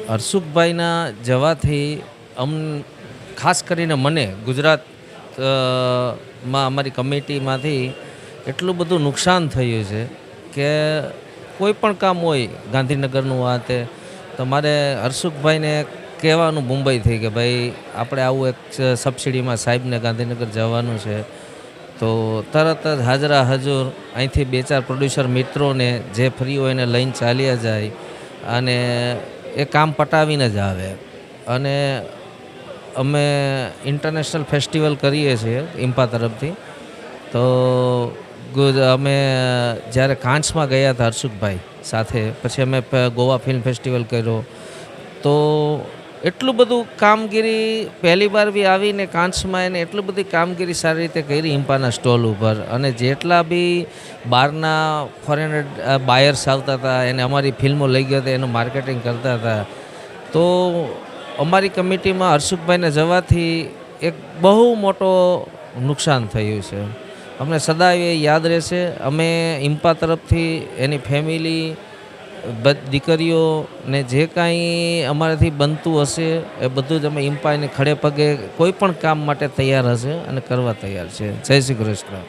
હર્ષુખભાઈના જવાથી ખાસ કરીને મને ગુજરાત માં અમારી કમિટીમાંથી એટલું બધું નુકસાન થયું છે કે કોઈ પણ કામ હોય ગાંધીનગરનું આ તે તો મારે હર્ષુખભાઈને કહેવાનું મુંબઈથી કે ભાઈ આપણે આવું એક સબસિડીમાં સાહેબને ગાંધીનગર જવાનું છે, તો તરત જ હાજરા હજુર અહીંથી 2-4 પ્રોડ્યુસર મિત્રોને જે ફ્રી હોય એને લઈને ચાલ્યા જાય અને એ કામ પટાવીને જ આવે. અને અમે ઇન્ટરનેશનલ ફેસ્ટિવલ કરીએ છીએ ઇમ્પા તરફથી. તો અમે જ્યારે કાંસમાં ગયા હતા હર્ષુખભાઈ સાથે, પછી અમે ગોવા ફિલ્મ ફેસ્ટિવલ કર્યો, તો એટલું બધું કામગીરી પહેલી વાર બી આવીને કાંસમાં એને એટલી બધી કામગીરી સારી રીતે કરી ઇમ્પાના સ્ટોલ ઉપર. અને જેટલા બી બહારના ફોરેનર બાયર્સ આવતા હતા એને અમારી ફિલ્મો લઈ ગયા હતા, એનું માર્કેટિંગ કરતા હતા. તો અમારી કમિટીમાં હર્ષુખભાઈને જવાથી એક બહુ મોટો નુકસાન થયું છે. અમને સદાય એ યાદ રહેશે. અમે ઇમ્પા તરફથી એની ફેમિલી, દીકરીઓ ને જે કાંઈ અમારાથી બનતું હશે એ બધું જ અમે ઇમ્પાને ખડે પગે કોઈ પણ કામ માટે તૈયાર હશે અને કરવા તૈયાર છે. જય શ્રી કૃષ્ણ.